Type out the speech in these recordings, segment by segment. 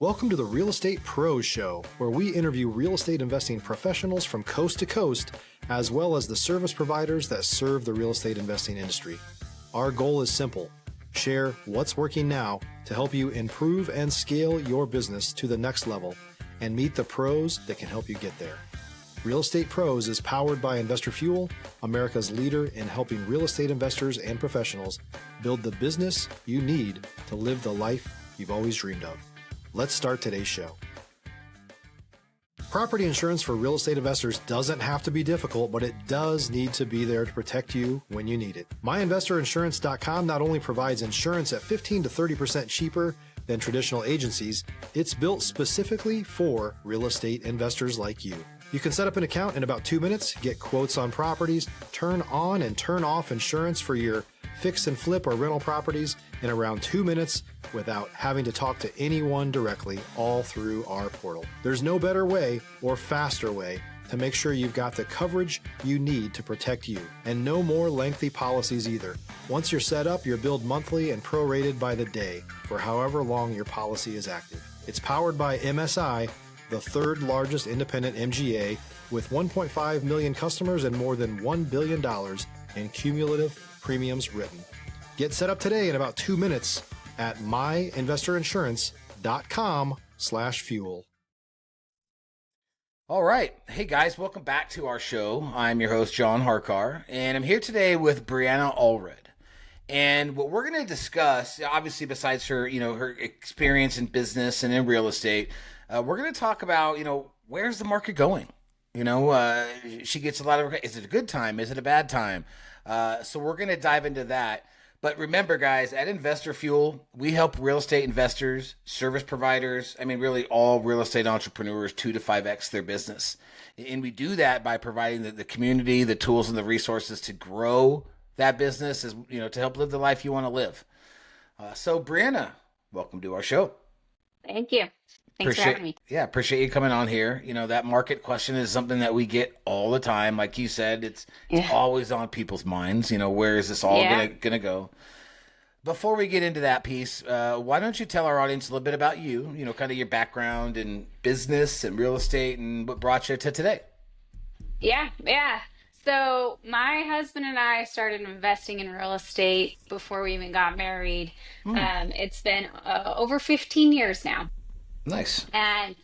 Welcome to the Real Estate Pros Show, where we interview real estate investing professionals from coast to coast, as well as the service providers that serve the real estate investing industry. Our goal is simple: share what's working now to help you improve and scale your business to the next level and meet the pros that can help you get there. Real Estate Pros is powered by Investor Fuel, America's leader in helping real estate investors and professionals build the business you need to live the life you've always dreamed of. Let's start today's show. Property insurance for real estate investors doesn't have to be difficult, but it does need to be there to protect you when you need it. MyInvestorInsurance.com not only provides insurance at 15 to 30% cheaper than traditional agencies, it's built specifically for real estate investors like you. You can set up an account in about 2 minutes, get quotes on properties, turn on and turn off insurance for your fix and flip or rental properties in around 2 minutes without having to talk to anyone directly, all through our portal. There's no better way or faster way to make sure you've got the coverage you need to protect you, and no more lengthy policies either. Once you're set up, you're billed monthly and prorated by the day for however long your policy is active. It's powered by MSI, the third largest independent MGA, with 1.5 million customers and more than $1 billion in cumulative premiums written. Get set up today in about 2 minutes at myinvestorinsurance.com/fuel. All right. Hey guys, welcome back to our show. I'm your host, John Harcar, and I'm here today with Briana Allred. And what we're going to discuss, obviously besides her, her experience in business and in real estate, we're going to talk about, where's the market going? She gets a lot of, is it a good time? Is it a bad time? So we're going to dive into that. But remember, guys, at Investor Fuel, we help real estate investors, service providers, really all real estate entrepreneurs 2 to 5x their business. And we do that by providing the community, the tools and the resources to grow that business, to help live the life you want to live. So Briana, welcome to our show. Thank you. Thanks for having me. Yeah, appreciate you coming on here. That market question is something that we get all the time. Like you said, it's always on people's minds. Where is this all gonna go? Before we get into that piece, why don't you tell our audience a little bit about you? Kind of your background in business and real estate and what brought you to today. Yeah. So my husband and I started investing in real estate before we even got married. It's been over 15 years now. Nice. And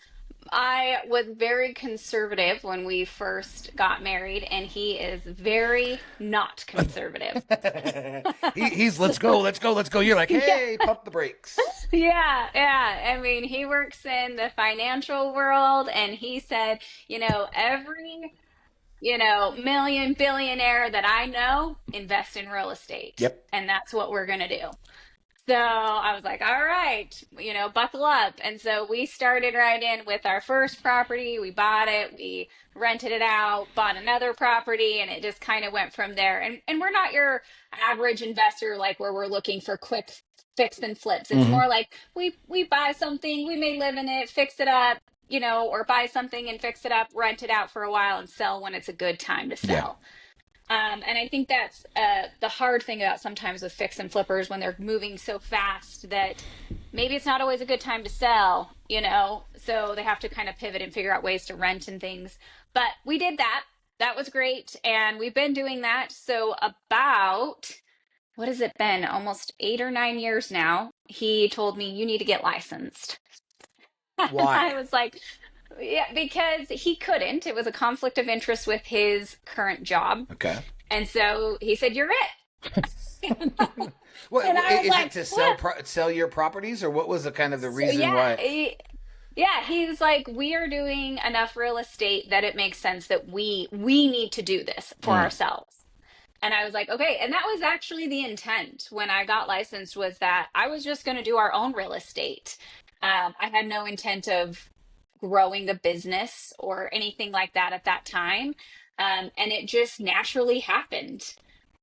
I was very conservative when we first got married, and he is very not conservative. he's let's go. You're like, hey, pump the brakes. Yeah. He works in the financial world, and he said, every million billionaire that I know invest in real estate. Yep. And that's what we're going to do. So I was like, all right, buckle up. And so we started right in with our first property. We bought it, we rented it out, bought another property, and it just kind of went from there. And we're not your average investor, like where we're looking for quick fix and flips. It's more like we buy something, we may live in it, fix it up, or buy something and fix it up, rent it out for a while and sell when it's a good time to sell. Yeah. And I think that's the hard thing about sometimes with fix and flippers when they're moving so fast that maybe it's not always a good time to sell, so they have to kind of pivot and figure out ways to rent and things. But we did that. That was great. And we've been doing that. So about, what has it been? Almost 8 or 9 years now. He told me, you need to get licensed. Why? I was like, yeah, because he couldn't. It was a conflict of interest with his current job. Okay. And so he said, you're it. What, and I was like, it to sell your properties, or what was the kind of the reason why? He's like, we are doing enough real estate that it makes sense that we need to do this for ourselves. And I was like, okay. And that was actually the intent when I got licensed, was that I was just going to do our own real estate. I had no intent of growing the business or anything like that at that time. And it just naturally happened.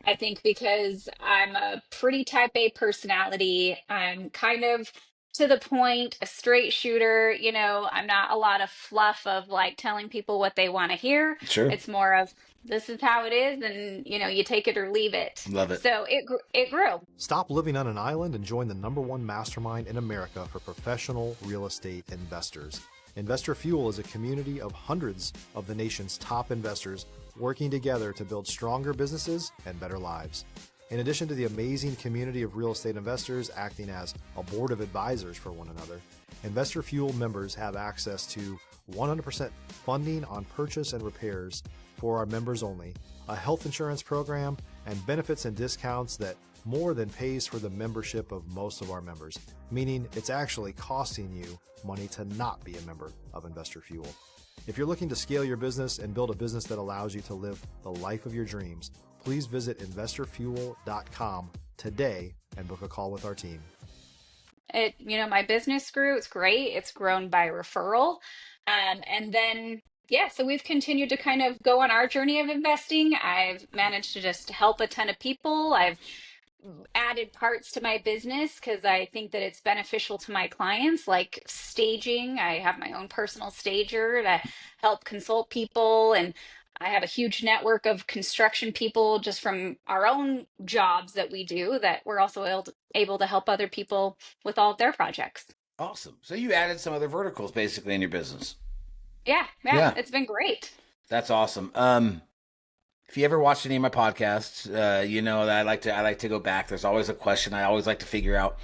I think because I'm a pretty type A personality. I'm kind of to the point, a straight shooter. I'm not a lot of fluff of like telling people what they want to hear. Sure. It's more of this is how it is, and you take it or leave it. Love it. So it grew. Stop living on an island and join the #1 mastermind in America for professional real estate investors. Investor Fuel is a community of hundreds of the nation's top investors working together to build stronger businesses and better lives. In addition to the amazing community of real estate investors acting as a board of advisors for one another, Investor Fuel members have access to 100% funding on purchase and repairs for our members only, a health insurance program, and benefits and discounts that more than pays for the membership of most of our members, meaning it's actually costing you money to not be a member of Investor Fuel. If you're looking to scale your business and build a business that allows you to live the life of your dreams, please visit investorfuel.com today and book a call with our team. My business grew. It's great. It's grown by referral. And then, yeah, so we've continued to kind of go on our journey of investing. I've managed to just help a ton of people. I've added parts to my business because I think that it's beneficial to my clients, like staging. I have my own personal stager to help consult people, and I have a huge network of construction people just from our own jobs that we do that we're also able to help other people with all of their projects. Awesome. So you added some other verticals basically in your business. Yeah. It's been great. That's awesome. If you ever watched any of my podcasts, you know that I like to go back. There's always a question I always like to figure out.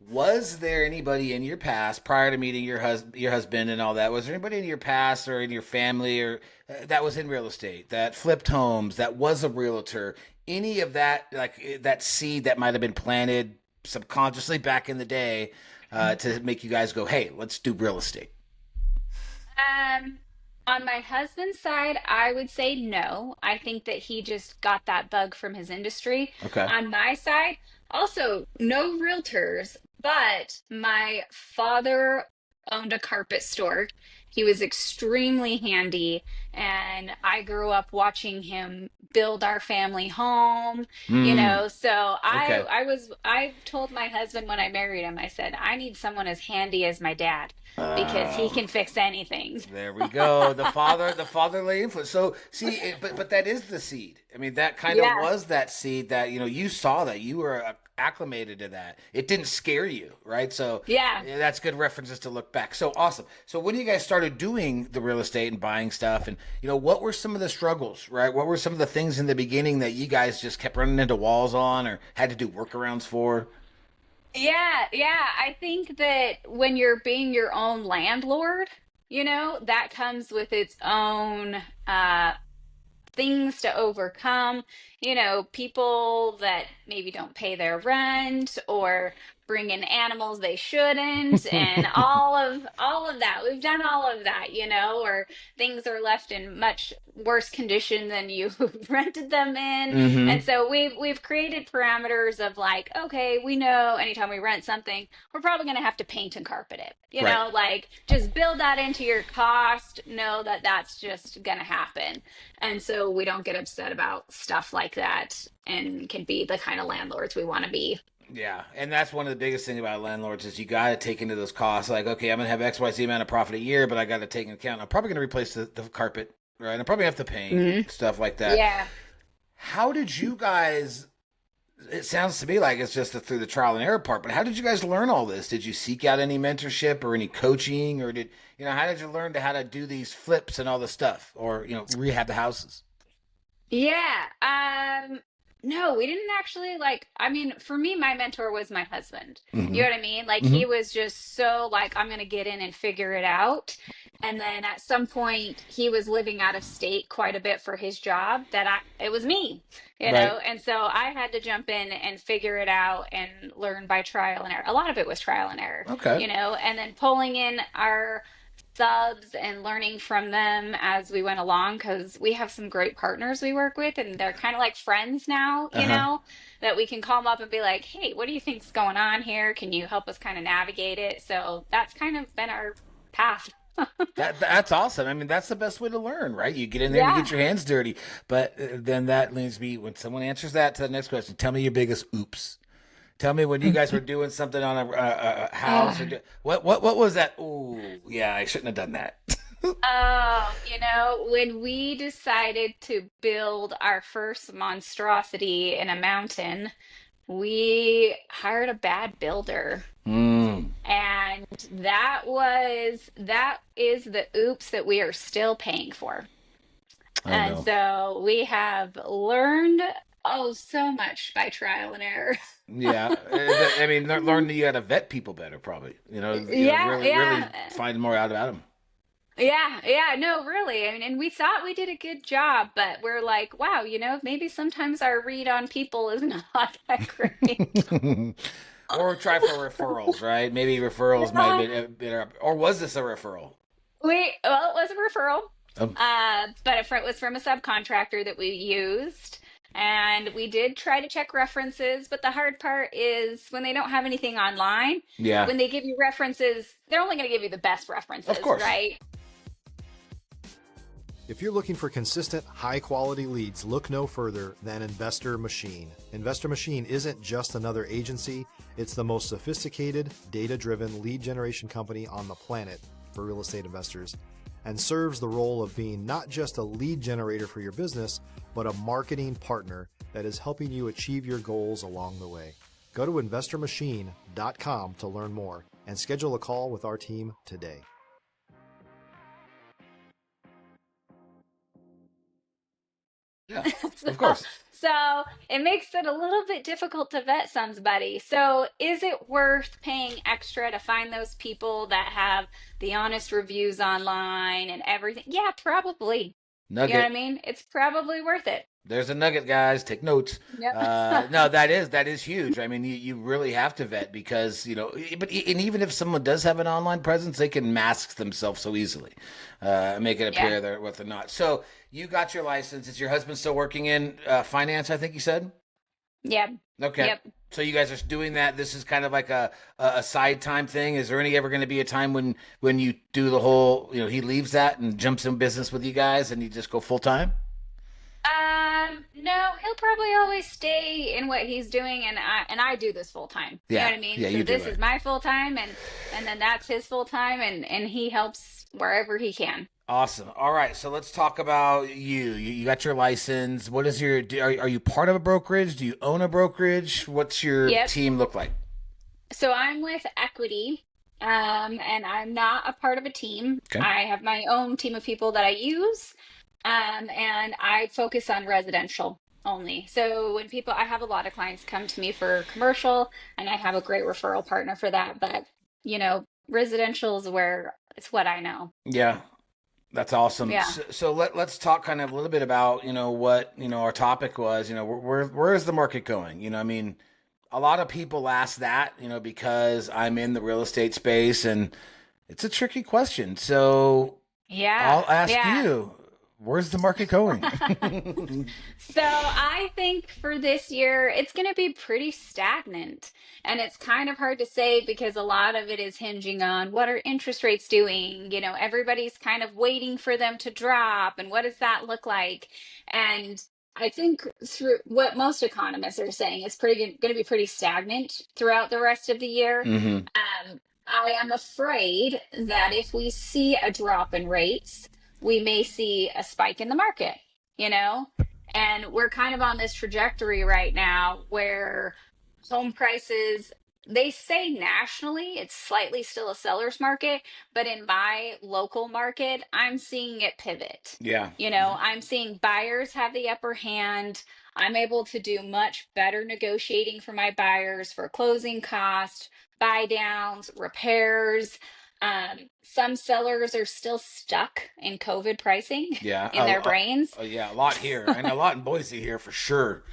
Was there anybody in your past, prior to meeting your husband and all that, was there anybody in your past or in your family or that was in real estate, that flipped homes, that was a realtor, any of that, like that seed that might have been planted subconsciously back in the day to make you guys go, hey, let's do real estate? On my husband's side, I would say no. I think that he just got that bug from his industry. Okay. On my side, also no realtors, but my father owned a carpet store. He was extremely handy, and I grew up watching him build our family home, so Okay. I told my husband when I married him, I said, I need someone as handy as my dad because he can fix anything. There we go. The fatherly influence. So see, but that is the seed. I mean, that kind of Yeah. was that seed that, you saw that you were acclimated to that. It didn't scare you, right? So Yeah. that's good references to look back. So awesome. So when you guys started doing the real estate and buying stuff and, what were some of the struggles, right? What were some of the things in the beginning that you guys just kept running into walls on or had to do workarounds for? Yeah. I think that when you're being your own landlord, that comes with its own things to overcome. People that maybe don't pay their rent or bring in animals they shouldn't, and all of that. We've done all of that, or things are left in much worse condition than you rented them in. Mm-hmm. And so we've created parameters of like, okay, we know anytime we rent something, we're probably going to have to paint and carpet it. Right. Like just build that into your cost. Know that that's just going to happen. And so we don't get upset about stuff like that and can be the kind of landlords we want to be. Yeah, and that's one of the biggest things about landlords is you got to take into those costs. Like, okay, I'm going to have XYZ amount of profit a year, but I got to take into account. I'm probably going to replace the carpet, right? I'm probably going to have to paint, stuff like that. Yeah. How did you guys, it sounds to me like it's just through the trial and error part, but how did you guys learn all this? Did you seek out any mentorship or any coaching or how did you learn how to do these flips and all this stuff or, rehab the houses? Yeah. No, we didn't actually for me, my mentor was my husband. Mm-hmm. You know what I mean? Like Mm-hmm. he was just so like, I'm going to get in and figure it out. And then at some point he was living out of state quite a bit for his job it was me, Right. And so I had to jump in and figure it out and learn by trial and error. A lot of it was trial and error, Okay. and then pulling in our subs and learning from them as we went along because we have some great partners we work with and they're kind of like friends now, that we can call them up and be like, hey, what do you think's going on here? Can you help us kind of navigate it? So that's kind of been our path. That's awesome. I mean, that's the best way to learn, right? You get in there and you get your hands dirty. But then that leads me, when someone answers that, to the next question. Tell me your biggest oops. Tell me when you guys were doing something on a house or what was that? Oh, yeah, I shouldn't have done that. Oh, when we decided to build our first monstrosity in a mountain, we hired a bad builder. Mm, And that is the oops that we are still paying for. oh And no. so we have learned, oh, so much by trial and error. Yeah, I mean, learn that you got to vet people better, probably. Yeah, Really, really yeah. find more out about them. Yeah, yeah, no, really. I mean, and we thought we did a good job, but we're like, wow, maybe sometimes our read on people is not that great. Or try for referrals, right? Maybe referrals might have Yeah. been better. Or was this a referral? Well, it was a referral, Oh, but it was from a subcontractor that we used. And we did try to check references, but the hard part is when they don't have anything online, yeah, when they give you references, they're only going to give you the best of references, course. right? If you're looking for consistent, high-quality leads, look no further than Investor Machine. Investor Machine isn't just another agency, it's the most sophisticated, data-driven lead generation company on the planet for real estate investors, and serves the role of being not just a lead generator for your business, but a marketing partner that is helping you achieve your goals along the way. Go to investormachine.com to learn more and schedule a call with our team today. Yeah, So, of course. so it makes it a little bit difficult to vet somebody. So is it worth paying extra to find those people that have the honest reviews online and everything? Yeah, probably. You know what I Nugget. mean? It's probably worth it. There's a nugget, guys. Take notes. Yep. No, that is huge. I mean, you really have to vet because and even if someone does have an online presence, they can mask themselves so easily, make it Yeah. appear they're what they're not. So you got your license. Is your husband still working in finance? I think you said. Yep. Okay. Yep. So you guys are doing that. This is kind of like a side time thing. Is there any ever going to be a time when you do the whole, he leaves that and jumps in business with you guys and you just go full time? No, he'll probably always stay in what he's doing, and I do this full time. You know Yeah. what I mean? Yeah, So you do this it. is my full time, and then that's his full time, and he helps wherever he can. Awesome. All right, so let's talk about you. You got your license. What is are you part of a brokerage? Do you own a brokerage? What's your Yep. team look like? So I'm with Equity, and I'm not a part of a team. Okay. I have my own team of people that I use, and I focus on residential only. So I have a lot of clients come to me for commercial, and I have a great referral partner for that. But, residential is where it's what I know. Yeah, that's awesome. Yeah. So let's talk kind of a little bit about, what, our topic was, where is the market going? I mean, a lot of people ask that, because I'm in the real estate space and it's a tricky question. So Yeah. I'll ask Yeah. you, where's the market going? So I think for this year, it's going to be pretty stagnant. And it's kind of hard to say because a lot of it is hinging on what are interest rates doing? Everybody's kind of waiting for them to drop. And what does that look like? And I think through what most economists are saying, it's pretty going to be pretty stagnant throughout the rest of the year. Hmm. I am afraid that if we see a drop in rates, we may see a spike in the market, you know? And we're kind of on this trajectory right now where home prices, they say nationally it's slightly still a seller's market, but in my local market, I'm seeing it pivot. Yeah. I'm seeing buyers have the upper hand. I'm able to do much better negotiating for my buyers for closing cost, buy downs, repairs. Some sellers are still stuck in COVID pricing Yeah. in their brains. Yeah, a lot here and a lot in Boise here for sure.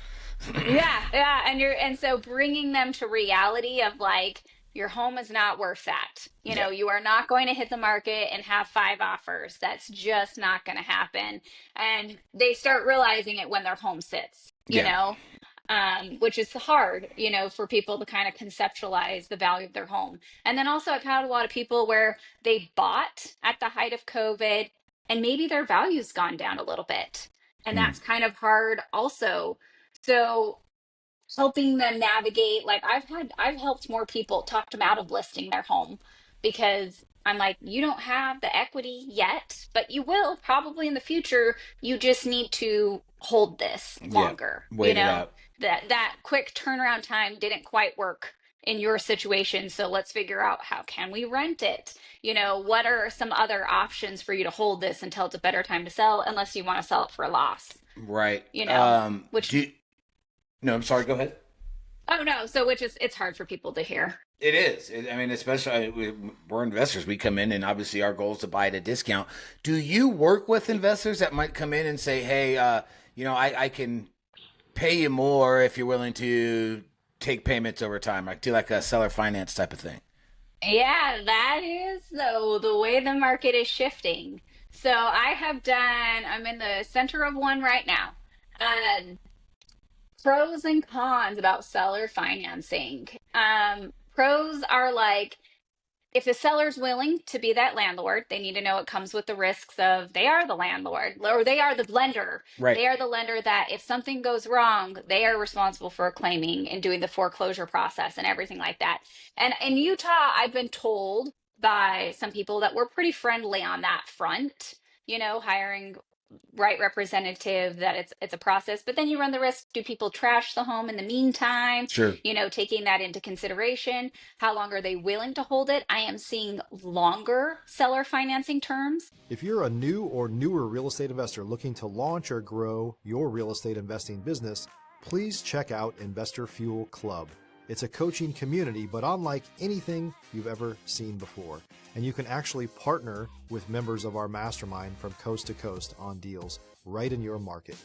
Yeah, yeah, and so bringing them to reality of like your home is not worth that. Yeah. You are not going to hit the market and have five offers. That's just not going to happen. And they start realizing it when their home sits, Yeah. which is hard, for people to kind of conceptualize the value of their home. And then also I've had a lot of people where they bought at the height of COVID and maybe their value's gone down a little bit. And Hmm. that's kind of hard also. So helping them navigate. Like I've helped more people, talked them out of listing their home because I'm like, you don't have the equity yet, but you will probably in the future. You just need to hold this Yeah. longer. Wait it out. That quick turnaround time didn't quite work in your situation, so let's figure out how can we rent it. What are some other options for you to hold this until it's a better time to sell, unless you want to sell it for a loss, Right. which, No, I'm sorry. Go ahead. oh no, so which is, it's hard for people to hear. It is. I mean, especially we're investors. We come in, and obviously our goal is to buy at a discount. Do you work with investors that might come in and say, "Hey, I can pay you more if you're willing to take payments over time, like do like a seller finance type of thing"? Yeah, that is though the way the market is shifting. So I'm in the center of one right now. Um, Pros and cons about seller financing. Pros are like, if the seller's willing to be that landlord, they need to know it comes with the risks of they are the landlord or they are the lender. Right. They are the lender that if something goes wrong, they are responsible for claiming and doing the foreclosure process and everything like that. And in Utah, I've been told by some people that we're pretty friendly on that front, hiring right representative, that it's a process, but then you run the risk, do people trash the home in the meantime, Sure. taking that into consideration. How long are they willing to hold it? I am seeing longer seller financing terms. If you're a new or newer real estate investor looking to launch or grow your real estate investing business, please check out Investor Fuel Club. It's a coaching community, but unlike anything you've ever seen before. And you can actually partner with members of our mastermind from coast to coast on deals right in your market.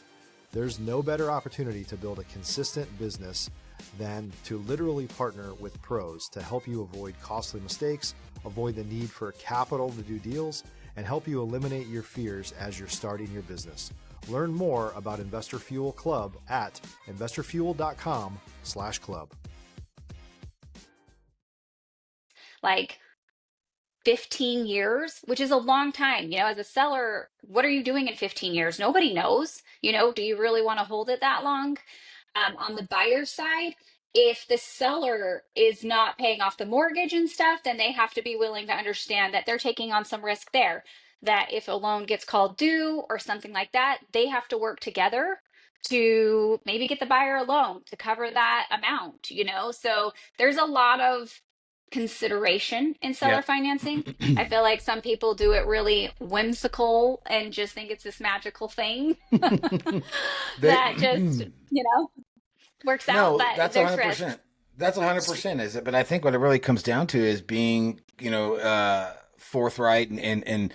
There's no better opportunity to build a consistent business than to literally partner with pros to help you avoid costly mistakes, avoid the need for capital to do deals, and help you eliminate your fears as you're starting your business. Learn more about Investor Fuel Club at investorfuel.com/club. Like 15 years, which is a long time. As a seller, what are you doing in 15 years? Nobody knows. Do you really want to hold it that long? On the buyer side, if the seller is not paying off the mortgage and stuff, then they have to be willing to understand that they're taking on some risk there. That if a loan gets called due or something like that, they have to work together to maybe get the buyer a loan to cover that amount. So there's a lot of consideration in seller Yep. financing. I feel like some people do it really whimsical and just think it's this magical thing that just, They, works out, no, but that's a there's hundred risks. percent. That's 100%. Is it? But I think what it really comes down to is being, forthright and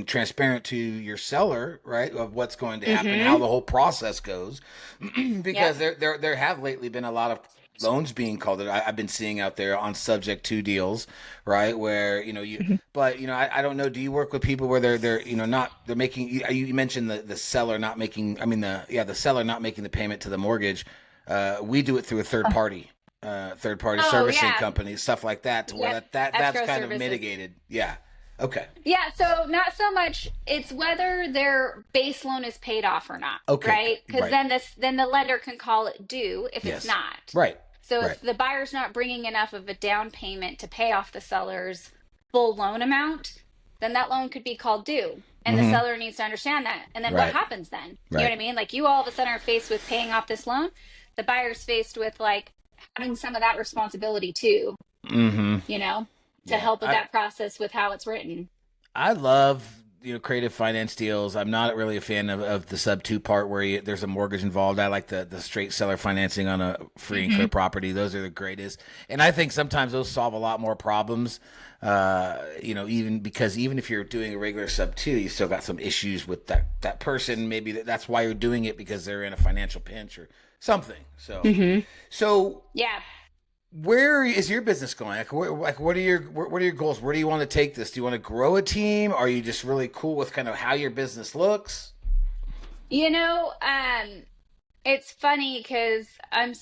transparent to your seller, right, of what's going to happen, how Mm-hmm. the whole process goes, because Yep. there have lately been a lot of loans being called that I've been seeing out there on subject to deals, right, where but I don't know. Do you work with people where they're not they're making you mentioned the seller not making, the seller not making the payment to the mortgage. We do it through a third party Oh, servicing yeah. company, stuff like that, to where Yep. that's Escrow kind of services. mitigated. Yeah. Okay. Yeah, so not so much it's whether their base loan is paid off or not, Okay. right? Because Right. then the lender can call it due if it's Yes. not. Right. So Right. if the buyer's not bringing enough of a down payment to pay off the seller's full loan amount, then that loan could be called due. And the Mm-hmm. seller needs to understand that. And then what Right. happens then? You know what Right. I mean? Like, you all of a sudden are faced with paying off this loan. The buyer's faced with like having some of that responsibility too, Mm-hmm. you know, to Yeah. help with that process with how it's written. I love creative finance deals. I'm not really a fan of the sub two part where there's a mortgage involved. I like the straight seller financing on a free and clear Hmm. property. Those are the greatest, and I think sometimes those solve a lot more problems. Even because even if you're doing a regular sub two, you still got some issues with that person. Maybe that's why you're doing it, because they're in a financial pinch or something. So Hmm. so Yeah. where is your business going? What are your goals? Where do you want to take this? Do you want to grow a team? Are you just really cool with kind of how your business looks? You know, it's funny because I'm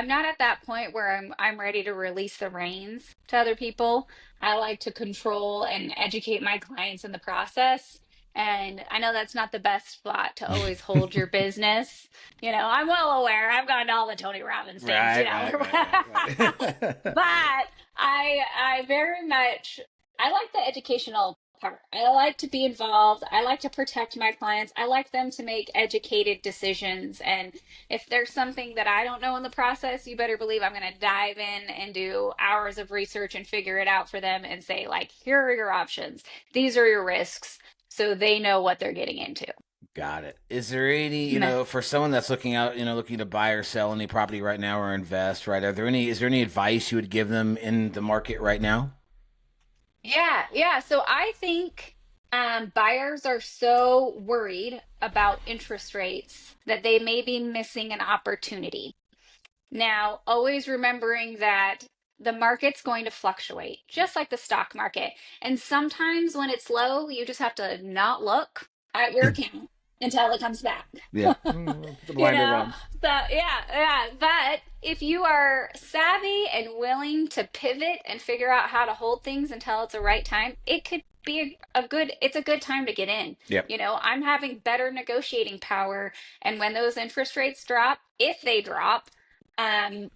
not at that point where I'm ready to release the reins to other people. I like to control and educate my clients in the process. And I know that's not the best spot to always hold your business. I'm well aware. I've gone to all the Tony Robbins things, Right, right, right. but I very much I like the educational part. I like to be involved. I like to protect my clients. I like them to make educated decisions. And if there's something that I don't know in the process, you better believe I'm going to dive in and do hours of research and figure it out for them and say, like, here are your options. These are your risks. So they know what they're getting into. Got it. Is there any, Meh. for someone that's looking out, looking to buy or sell any property right now or invest, right? Is there any advice you would give them in the market right now? Yeah. So I think buyers are so worried about interest rates that they may be missing an opportunity. Now, always remembering that the market's going to fluctuate, just like the stock market. And sometimes when it's low, you just have to not look at your account until it comes back. Yeah. The You blinder know, on. so yeah. But if you are savvy and willing to pivot and figure out how to hold things until it's the right time, it could be it's a good time to get in. Yep. I'm having better negotiating power. And when those interest rates drop, if they drop, um,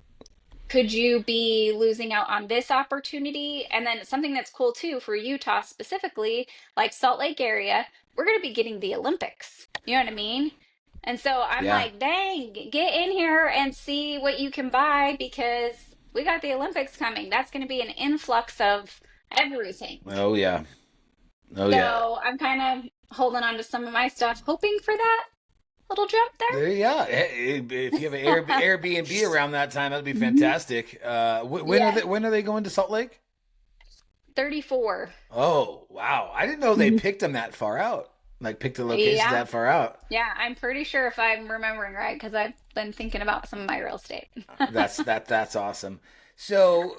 could you be losing out on this opportunity? And then something that's cool too for Utah specifically, like Salt Lake area, we're going to be getting the Olympics. You know what I mean? And so I'm Yeah. like, dang, get in here and see what you can buy because we got the Olympics coming. That's going to be an influx of everything. Oh yeah. Oh yeah. So I'm kind of holding on to some of my stuff, hoping for that little jump there. Yeah. If you have an Airbnb around that time, that'd be fantastic. Yeah, When are they going to Salt Lake? 34. Oh wow! I didn't know they picked them that far out. Like picked the locations Yeah. that far out. Yeah, I'm pretty sure if I'm remembering right, because I've been thinking about some of my real estate. That's awesome. So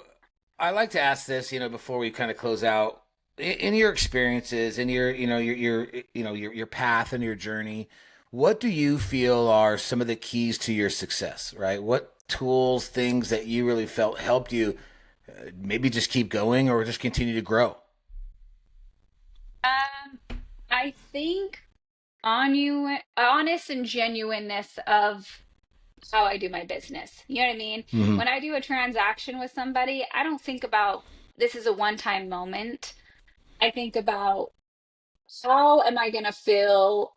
I like to ask this, before we kind of close out. In your experiences, in your your path and your journey, what do you feel are some of the keys to your success? Right? What tools, things that you really felt helped you maybe just keep going or just continue to grow? I think honest and genuineness of how I do my business. You know what I mean? Hmm. When I do a transaction with somebody, I don't think about this is a one-time moment. I think about how am I going to feel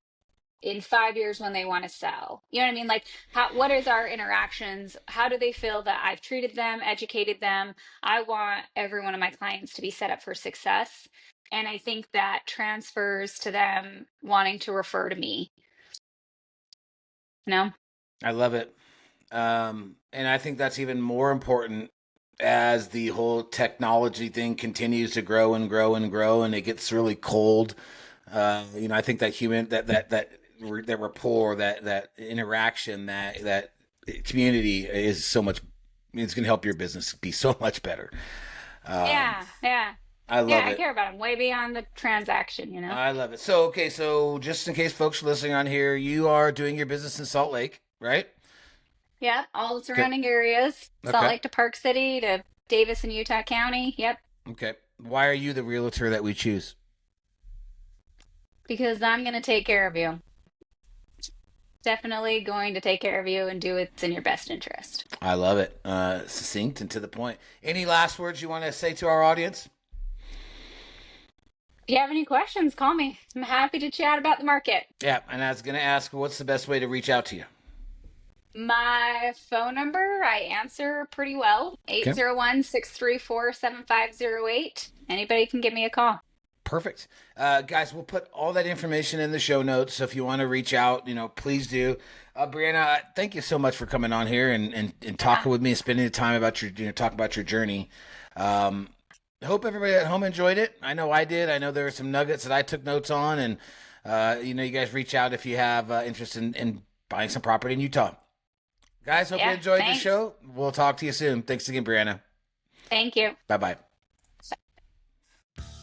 in 5 years when they want to sell. You know what I mean? Like, what is our interactions? How do they feel that I've treated them, educated them? I want every one of my clients to be set up for success. And I think that transfers to them wanting to refer to me. No? I love it. And I think that's even more important as the whole technology thing continues to grow and grow and grow, and it gets really cold. I think that that rapport, that interaction, that community is so much. It's going to help your business be so much better. Um, Yeah. I Yeah, love I it. care about them way beyond the transaction. I love it. So, okay, so just in case folks are listening on here, you are doing your business in Salt Lake, right? Yeah, all the Good. surrounding areas, Salt Okay. Lake to Park City to Davis and Utah County. Yep, Okay. Why are you the realtor that we choose? because I'm going to take care of you. Definitely going to take care of you and do what's in your best interest. I love it. Succinct and to the point. Any last words you want to say to our audience? If you have any questions, call me. I'm happy to chat about the market. Yeah, and I was going to ask, what's the best way to reach out to you? My phone number, I answer pretty well. Okay. 801-634-7508. Anybody can give me a call. Perfect. Guys, we'll put all that information in the show notes. So if you want to reach out, please do. Brianna, thank you so much for coming on here and talking with me and spending the time about talking about your journey. I hope everybody at home enjoyed it. I know I did. I know there were some nuggets that I took notes on, and you guys reach out if you have interest in buying some property in Utah. Guys, hope you enjoyed the show. We'll talk to you soon. Thanks again, Brianna. Thank you. Bye-bye.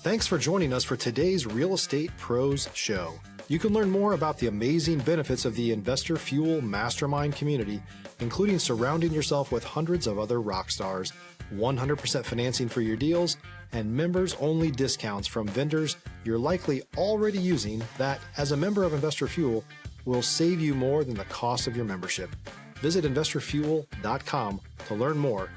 Thanks for joining us for today's Real Estate Pros Show. You can learn more about the amazing benefits of the Investor Fuel Mastermind community, including surrounding yourself with hundreds of other rock stars, 100% financing for your deals, and members-only discounts from vendors you're likely already using that, as a member of Investor Fuel, will save you more than the cost of your membership. Visit investorfuel.com to learn more.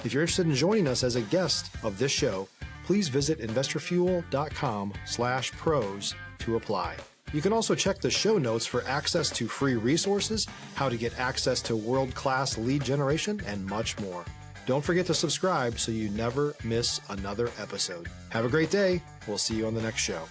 If you're interested in joining us as a guest of this show, please visit investorfuel.com/pros to apply. You can also check the show notes for access to free resources, how to get access to world-class lead generation, and much more. Don't forget to subscribe so you never miss another episode. Have a great day. We'll see you on the next show.